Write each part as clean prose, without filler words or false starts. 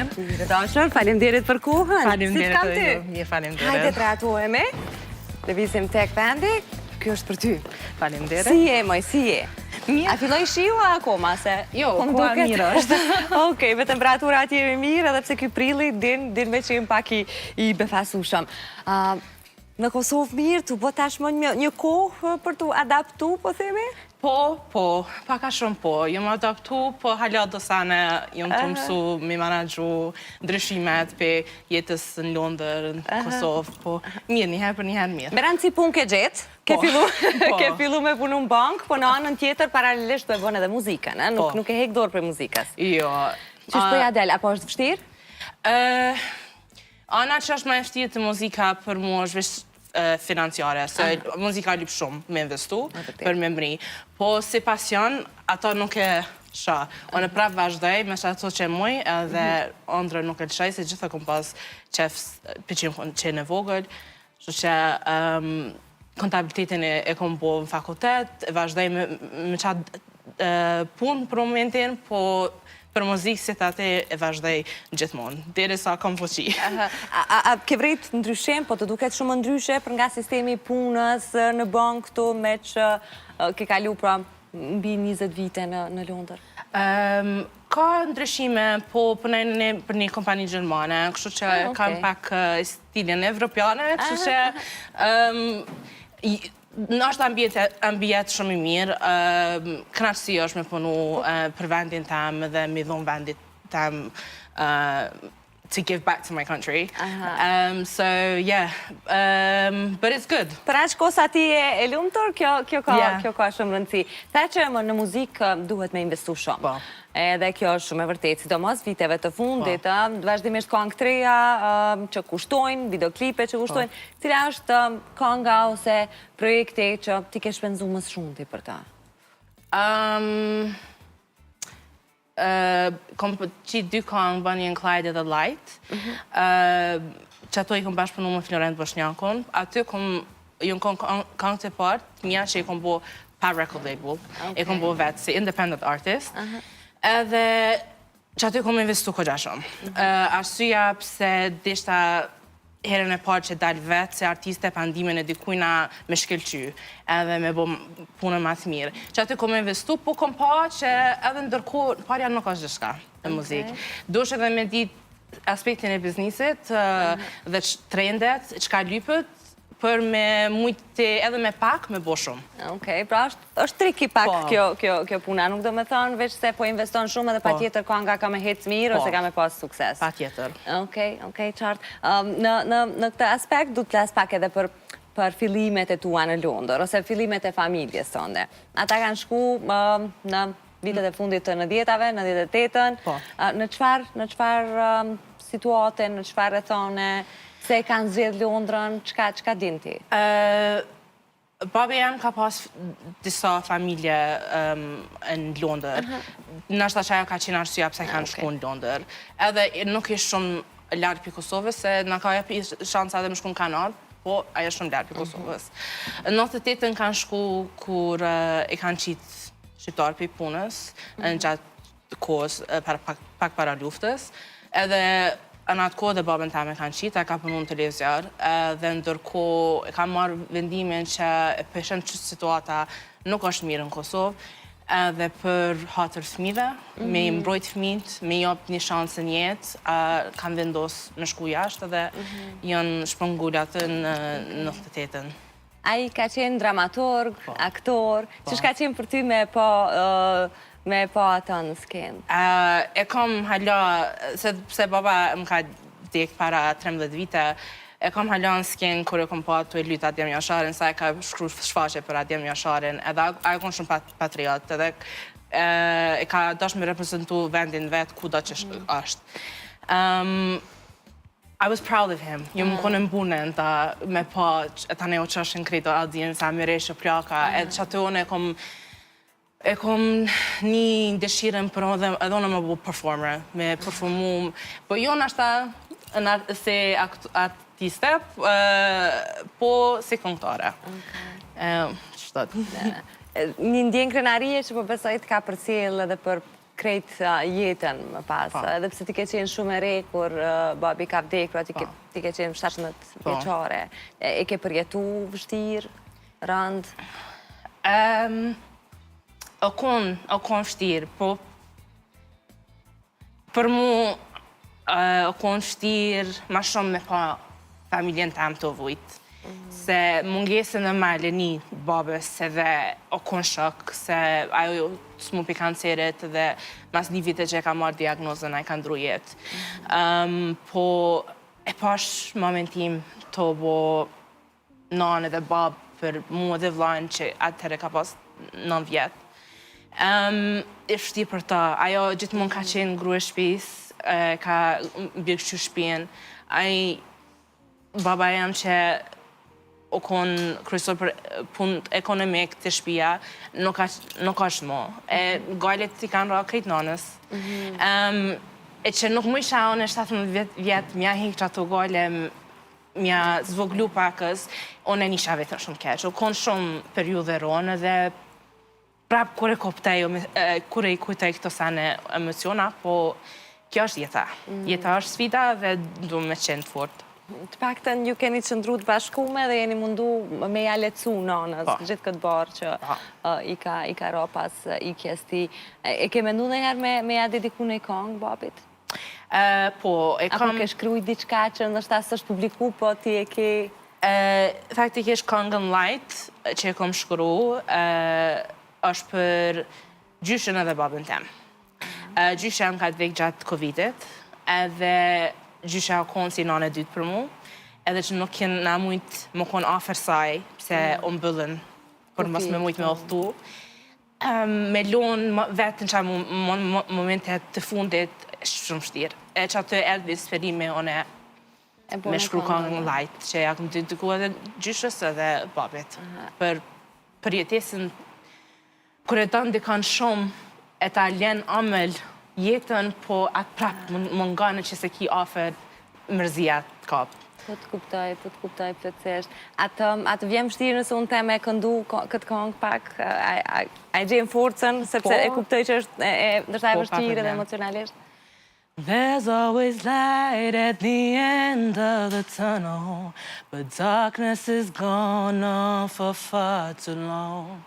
mirë. Mirë dashur, faleminderit për kohën. Faleminderit Si t'kam ty? Mirë, faleminderit. Hajde të ratohemi. Lëvizim tek vendi. Kjo është për ty. Faleminderit. Si je, moj, si je? Mirë. A filloj shiu akoma se? Jo, po koha m'duket- mirë është. Okej, me temperatura atje e mirë, edhe pse ky prilli din me që jem pak i befasushëm. Në Kosovë mirë, tu bë tashmë një kohë për tu adaptu, po themi? Po, paka shumë po. Jam adaptu, po hala do sane jam të mësu me menaxhu ndryshimet për jetës në Londër, në Kosovë, po mirë, njëherë për njëherë mirë. Me rëndë si pun ke gjetë, ke fillu me punu në bank, po në anën tjetër paralelisht do e bën edhe muzikën, nuk e hek dorë për muzikës. Jo. Që shpëja del, apo është vështirë? Ana që është më e vështirë të muzika për mua është vesh financiare, se muzika lyp shumë me investu, për me mri. Po si pasion, ato nuk e sha. Unë prap vazhdoj me ato që muj, edhe ëndrë nuk e lëshaj, se gjitha kom pas qef pëqim që në vogël, që që kontabilitetin e kom bo në fakultet, vazhdoj me qatë punë për momentin, po për muzikë si të atë e vazhdoj gjithmonë, deri sa kom fuqi. A ke vrejt ndryshem, po të duket shumë ndryshe për nga sistemi punës në bank këtu me që ke kalu pra mbi 20 vite në Londër? Ka ndryshime, po punoj për një kompani gjermane, kështu që kam pak stilin evropiane, kështu që në është ambient shumë i mirë, kënaqësi është me punu për vendin tam dhe me dhonë vendit tam to give back to my country. So, yeah, but it's good. Për aq kosa ti e lumtur, kjo ka shumë rëndësi. Tha që në muzikë duhet me investu shumë. Edhe kjo është shumë e vërtet, sidomos viteve të fundit, vazhdimisht këngë të reja që kushtojnë, videoklipe që kushtojnë, cila është kënga ose projekte që ti ke shpenzu më shumë ti për ta? Kom qitë dy këngë, Bonnie and Clyde edhe Light, që ato i kom bashkëpunu me Florent Boshnjakun, aty ju në këngë të partë, mja që i kom bo pa record label, i kom bo vetë si independent artist, edhe që aty kom investu këgja shumë. Arsyeja pse dishta herën e parë që dalë vetë se artiste pandimin e dikujna me shkelqy edhe me bo punën ma të mirë. Që aty kom investu, po kom pa që edhe ndërkohë parja nuk është gjithka në muzikë. Dush edhe me ditë aspektin e biznisit dhe trendet, që ka lypët, për me mujtë edhe me pak, me bo shumë. Okej, pra është triki pak kjo puna, nuk do me thonë veç se po investon shumë edhe pa tjetër kënga ka me hec mirë ose ka me pas sukses. Pa tjetër. Okej, qartë. Në këtë aspekt du të flas pak edhe për fillimet e tua në Londër, ose fillimet e familjes tënde. Ata kanë shku në vitet e fundit të 90-ave, në 98-ën, në qfar situate, në qfar rethone, se kanë zjedh Londrën, qka din ti? Babi jam ka pas disa familje në Londër. Nashta që ajo ka qenë arsyeja pse kanë shku në Londër. Edhe nuk ishtë shumë lartë për Kosovës, se në ka jepi shansa dhe më shku në Kanadë, po ajo shumë lartë për Kosovës. Në 98-ën kanë shku kur i kanë qitë shqiptarë për punës, në gjatë kohës pak para luftës. Edhe në atë kohë dhe babën ta me kanë qitë, e ka punu në televizor, dhe ndërkohë e ka marrë vendimin që e pëshën që situata nuk është mirë në Kosovë, dhe për hatër fëmijëve, me i mbrojt fëmijët, me jop një shansë në jetë, kanë vendosë në shku jashtë dhe janë shpëngull atë në 98-ën. A i ka qenë dramaturg, aktor, që shka qenë për ty me po ato në skenë? E kom hala, se baba më ka vdek para 13 vite, e kom hala në skenë kër e kom po ato e lytë Adem Jasharin, sa e ka shkru shfaqe për Adem Jasharin, edhe a e kom shumë patriot, edhe e ka dash me reprezentu vendin vetë ku do që është. I was proud of him. Ju më konë mbunën me po, e ta ne o që është në krejto Aldin, sa më reshë plaka, edhe që atë unë e kom një dëshirën për edhe unë më bu performer, me performu, po jo në ashta se artiste, po si këngëtare. Qështot? Një ndjenë krenarie që po besoj të ka përcjell edhe për krejt jetën më pas. Edhe pse ti ke qenë shumë e re kur babi ka vdekur, ti ke qenë 17 vjeçare. E ke përjetu vështirë, rand? O konë vështirë, po për mu o konë vështirë ma shumë me pa familjen të amë të vujtë. Se mungesën e maleni babës edhe o konë shok, se ajo s'mu pi kancerit dhe mas një vite që e ka marrë diagnozën, a i ka ndru jetë. Po e pash momentim të bo nanë dhe babë për mu dhe vlajnë që atëherë ka pas 9 vjetë. E shti për ta, ajo gjithmonë ka qenë gru e shpis, ka bjekëshu shpien. Baba jam që o konë kryesor për punë ekonomik të shpia, nuk është mo. Gajlet ti kanë ra krejt nanës. E që nuk më isha onë e 17 vjetë, mja hikë që ato gajle, mja zvoglu pakës, onë e nisha vetën shumë keqë. O konë shumë periude ronë dhe prapë kure koptaj, kure i kujtaj këto sane emociona, po kjo është jeta. Jeta është sfida dhe du me qenë të fort. Të paktën ju keni qëndru të bashkume dhe jeni mundu me ja lecu nanës, gjithë këtë barë që i ka ra pas ikjes ti. E ke mendu në herë me ja dediku në i kongë, babit? Po, e kam... Apo ke shkruj diçka që nështë asë është publiku, po ti e ke... Faktikisht Kongën Light, që e kom shkru, është për gjyshën edhe babën tem. Gjyshën ka të vek gjatë Covidit, edhe gjysha o konë si nane dytë për mu, edhe që nuk jenë na mujtë më konë afer saj, pse o mbëllën, për mos me mujtë me oftu. Me lonë vetën që momentet të fundit, shumë shtirë. E që atë erdi sferime one me shkru Kongën Light, që ja këmë të dyku edhe gjyshës edhe babit. Për jetesën, kër e të ndikan shumë, e ta len amel jetën, po atë prapë më ngane që se ki afer mërzia të kapë. Po të kuptoj plëtsisht. Atë vjem shtirë nëse unë teme e këndu këtë kongë pak, a i gjenë forcën, sepse e kuptoj që është nështë e vështirë dhe emocionalisht? There's always light at the end of the tunnel, but darkness is gone on for far too long.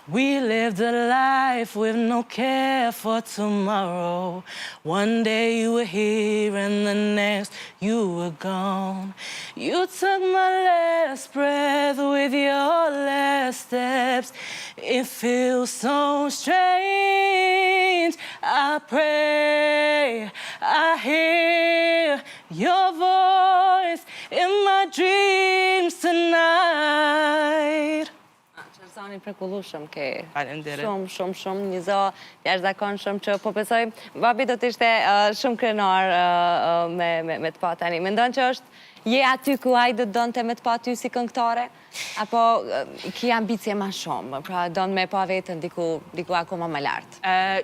We lived a life with no care for tomorrow. One day you were here and the next you were gone. You took my last breath with your last steps. It feels so strange. I pray I hear your voice in my dreams tonight. Zani prekullushëm ke. Faleminderit. Shumë, një zo jashtëzakonshëm që po besoj, babi do të ishte shumë krenar me të pa tani. Mendon që është je aty ku ai do të donte me të pa ty si këngëtare? Apo ki ambicje ma shumë, pra don me pa vetën diku akoma më lartë?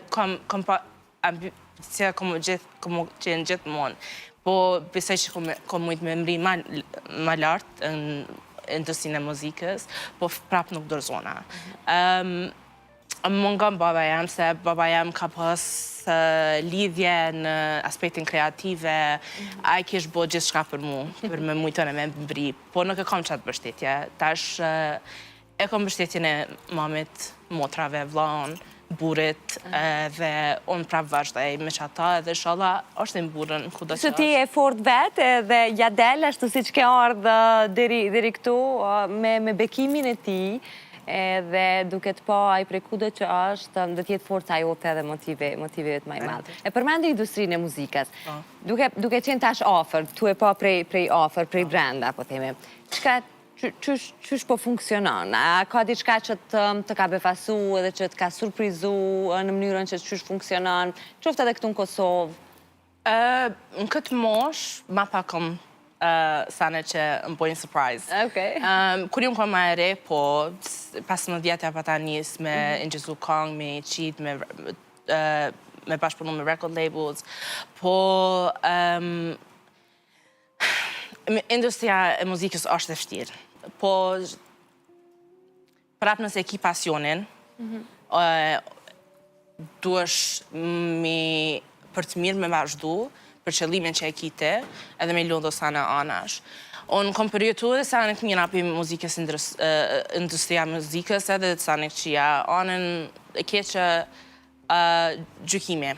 Kom pa ambicje kom qenë gjithmonë, po besoj që kom mujtë me mri ma lartë industrinë e muzikës, po prapë nuk dorëzona. Më mungon baba jam, se baba jam ka pas lidhje në aspektin kreative, a i kish bo gjithë shka për mu, për me mujtën e me mbri, po nuk e kom qatë bështetje. Tash e kom bështetjen e mamit, motrave, vlaun, burit, dhe unë prapë vazhdoj me qata, edhe shala është e mburën kudo që është. Që ti e fort vetë dhe jadel, ashtu si që ke ardhë deri këtu, me bekimin e ti, dhe duke të pa a i prej kudo që është, dhe tjetë forca jote dhe motive të maj madhë. E përmendë industrinë e muzikës, duke qenë tash offer, tu e pa prej offer, prej brenda, po teme, qysh po funksionon? A ka diçka që të ka befasu edhe që të ka surprizu në mënyrën që qysh funksionon? Qoftë edhe këtu në Kosovë? Në këtë mosh, ma pa kom sane që më bojnë surprise. Kur ju më kom ma e re, po 15 vjetja pa ta njës me ingjezu kong, me qit, me bashkëpunu me record labels, po industria e muzikës është e vështirë. Po prapë nëse ki pasionin, duesh për të mirë me vazhdu, për qëllimin që e kite, edhe me lundë sana anash. Unë kom përjetu edhe sa në këmjëna për muzikës, industria muzikës, edhe sa në këqia anën e keqë gjykime.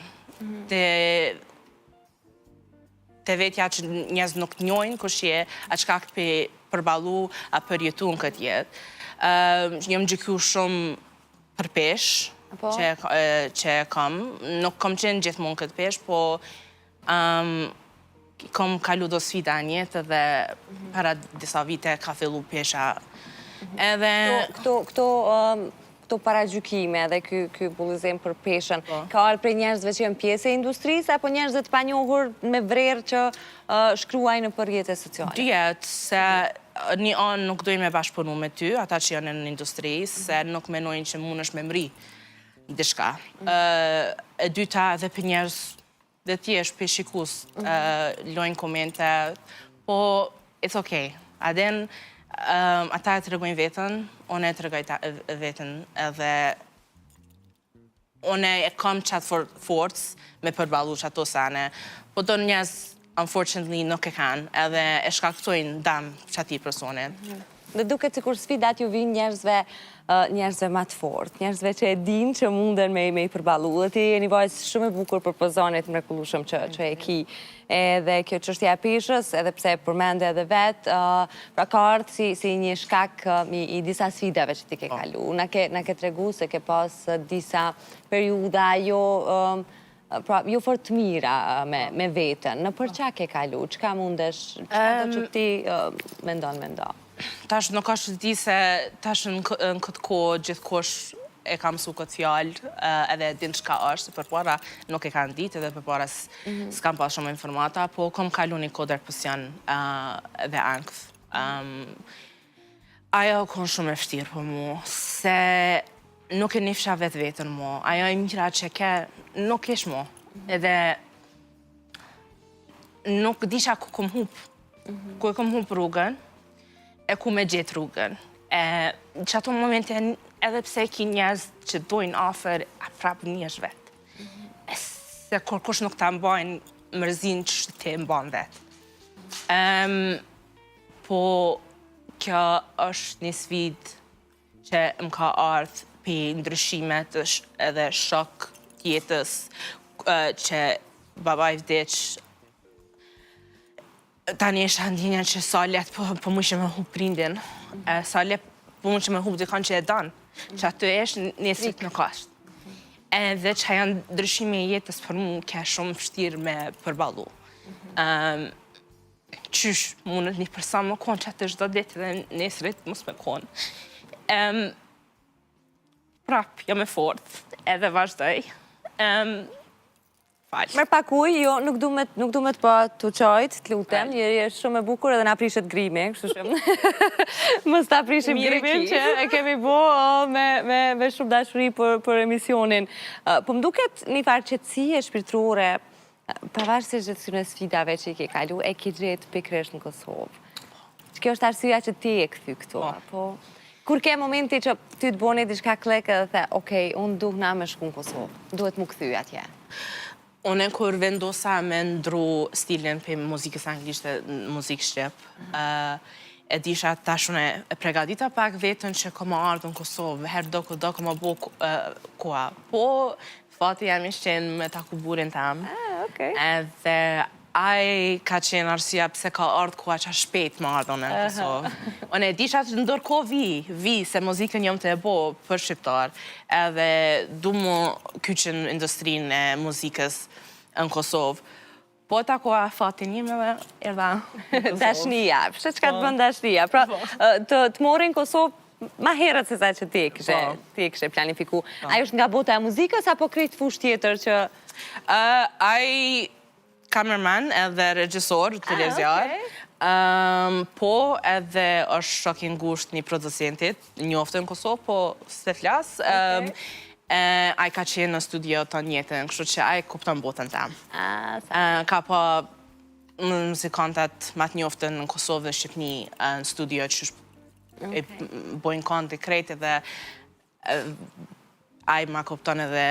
Të vetja që njëzë nuk njojnë, kush je, a qka këtë përbalu, a përjetu në këtë jetë. Jëmë gjyku shumë për pesh, që kam. Nuk kom qenë gjithmonë këtë pesh, po kom kalu do sfida njetë dhe para disa vite ka fillu pesha. Këto paragjykime dhe ky bullizim për peshen, ka arë prej njerëzve që jenë pjesë e industrisë, apo njerëzve të panjohur me vrerë që shkruajnë për rrjetet sociale? Dyjet, se një anë nuk dojnë me bashkëpunu me ty, ata që janë në industri, se nuk menojnë që mund është me mri dishka. E dyta dhe për njerëz dhe tjesh për shikus, lojnë komente, po it's okay. Aden, ata e të regojnë vetën, one e të regoj vetën, edhe one e kam qatë forcë me përbalu që ato sane, po do njerëz unfortunately nuk e kanë, edhe e shkaktojnë dam që ati personit. Dhe duket sikur sfidat ju vinë njerëzve ma të fort, njerëzve që e din që munden me i përbalu. Dhe ti e një vajzë shumë e bukur për pozonit mrekullueshëm që e ki. Edhe kjo çështja e peshës, edhe pse përmende edhe vetë, pra ka ardhë si një shkak i disa sfidave që ti ke kalu. Na ke tregu se ke pas disa periuda jo fort mira me vetën. Në për qa ke kalu? Qka mundesh? Qka do që ti mendon? Tash nuk është di se tash në këtë kohë gjithkosh e kam su këtë fjallë edhe din qka është, për para nuk e kanë ditë edhe për para s'kam pas shumë informata, po kom kalu një kodër pësjan dhe ankth. Ajo konë shumë e fështirë për mu, se nuk e nifsha vetë vetën mu, ajo e mira që ke nuk ish mu, edhe nuk disha ku kom hup, ku e kom hup rrugën, e ku me gjithë rrugën. Që ato momente, edhe pse ki njerëz që dojnë afer, a prapë njësh vetë. Se kur kush nuk ta mbajnë mërzin që te mbanë vetë. Po, kjo është një sfidë që më ka ardhë për ndryshimet edhe shok jetës që babaj vdeq. Tani është ndjenja që sa let po mu ishe me hup prindin, sa let po mu ishe me hup dikon që e danë, që atë është një sik nuk është. Edhe që janë ndryshime i jetës për mu ke shumë fështirë me përbalu. Qysh mundët një përsa më konë që atë është do ditë dhe nesrit mus me konë. Prap, jam e fort, edhe vazhdoj. Mërë pakuj, jo, nuk du me të po të qojtë, të lutem, je shumë e bukur edhe na prishet grimi, kështu shumë. Mës ta prishim grimin që e kemi bo me shumë dashuri për emisionin. Po më duket një farë qëtësi e shpirtrore, pavarësisht gjithë sfidave që i ke kalu, e ke gjetë pikërisht në Kosovë. Kjo është arsyeja që ti e këthy këto, po... Kur ke momenti që ty të boni diçka klekë dhe the, okej, unë duhna me shku në Kosovë, duhet mu këthy atje. Une kur vendosa me ndru stilin për muzikës anglisht dhe muzikë shqip, e disha tashune e pregadita pak vetën që koma ardhë në Kosovë, herë do koma bo koha. Po, fati jam ishtë qenë me taku burin tam. Edhe aj ka qenë arsija pse ka ardhë koha qa shpejt më ardhën në Kosovë. Une e disha që ndërko vi, se muzikën jam të e bo për shqiptar, edhe du mu kyqen industrinë e muzikës në Kosovë. Po ta koha fatin një me erdha Dashnija, pështë që ka të bënd dashnija. Pra, të morin Kosovë ma herët se sa që ti e kështë planifiku. Ajo është nga bota e muzikës, apo krejt fush tjetër që... Aj kamerman edhe regjisor televizion. Po edhe është shokin gusht një producentit, njoftë në Kosovë, po se flas. Aj ka qenë në studio të njetën, kështu që aj kupton botën tam. Ka po muzikantat ma të njoftën në Kosovë dhe Shqipni në studio që bojnë kanë të krejtë dhe ai ma kupton edhe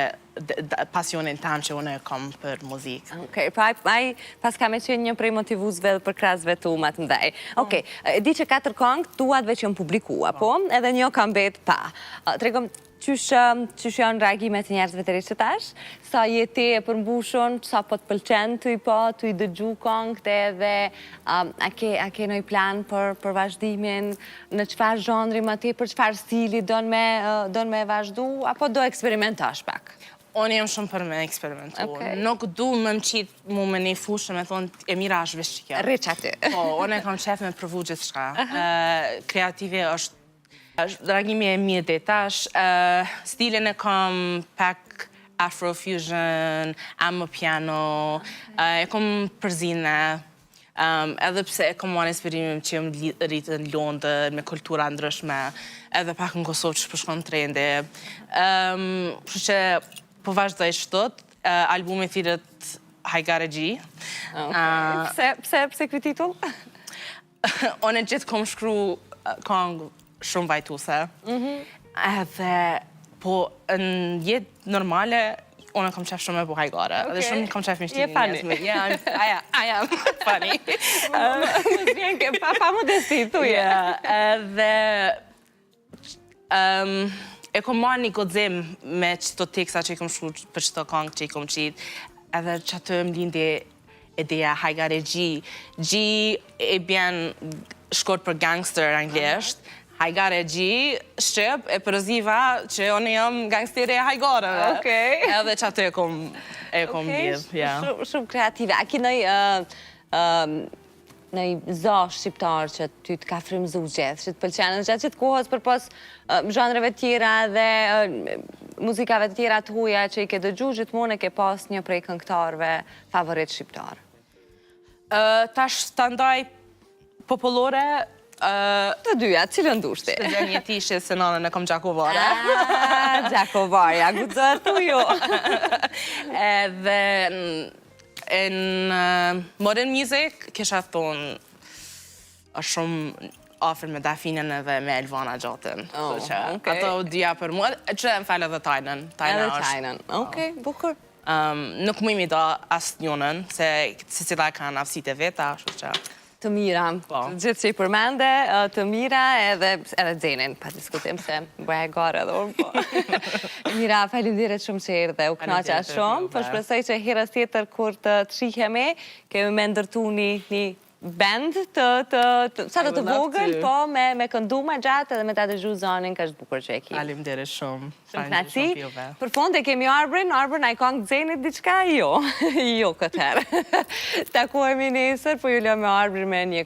pasionin tam që unë kam për muzikë. Okej, pra ai pas ka me qenë një prej motivusve për krasve tu ma të ndaj. Okej, di që 4 këngë tuat veç janë publikua, po? Edhe një kam bet pa. Tregom, qysh janë reagimet e njerëzve të rishë tash? Sa jeti e përmbushon, sa po të pëlqen të i po, të i dëgju këngët edhe a ke nëj plan për vazhdimin, në qfar zhondri ma ti, për qfar stili don me vazhdu, apo do eksperimentash pak? Unë jam shumë për me eksperimentu. Nuk du më më qitë mu me një fushë me thonë e mira është vishë që kjo. Rich aty. Po, unë e kam qef me përvu gjithë shka. Kreative është reagimi e mirë dhe tash. Stilin e kam pak Afrofusion, piano, e kom përzine. Edhe pse e kom marrë inspirimim që jam rritë në Londër, me kultura ndryshme, edhe pak në Kosovë që përshkon trendi. Kështu që po vazhdoj shtot, albumi thirët Hajgare G. Pse ky titull? Unë gjithë kom shkru këngë shumë vajtuse. Edhe, po, në jetë normale, unë kam qef shumë e bu Hajgare. Edhe shumë kam qef mishtini njësme. I am funny. Më zvjen ke pa modesti, tuje. Edhe, e kom marrë një godzim me qëto teksta që i kom shku për qëto këngë që i kom qitë, edhe që atë më lindi ideja Hajgare G. G e bjen shkort për gangster anglisht, Hajgare G, shqip, e përziva që unë jam gangsteri e Hajgareve. Edhe që atë e kom bjedh. Shumë kreative. A ki nëj zosh shqiptar që ty të ka frimzu gjithë, që të pëlqenë, gjatë që të kohës për pos zhanreve tjera dhe muzikave të tjera të huja që i ke dëgju, gjithmonë e ke pas një prej këngëtarve favorit shqiptar? Tash të ndaj popullore... Të dyja, cilën dushti? Të dhe një tishë se nënën e kom Gjakovare. Gjakovarja, gudzër të ju. Edhe në modern music, kisha thonë, është shumë ofër me Dafinën edhe me Elvana Gjotin. Ato dyja për mua, që e më falë edhe Tajnën. Edhe Tajnën, okej, bukur. Nuk mu imi do asë njënën, se cila kanë aftësit e veta, shumë që... Të mira, gjithë që i përmende, të mira edhe Zenin, pa diskutim se bëja e gara edhe orë, po. Mira, falimderit shumë që erdhe, u knaqja shumë, për shpresoj që herës tjetër kur të shihemi, kemi me ndërtu një band sa të vogël, po me kënduma gjatë edhe me ta dëgju zonin ka është bukur që e ki. Falimderit shumë. Shumë knaci. Për fond e kemi Arbrin a i kongë Zenit diqka? Jo, jo këtë herë. Takuemi nesër, po ju lë me Arbrin me një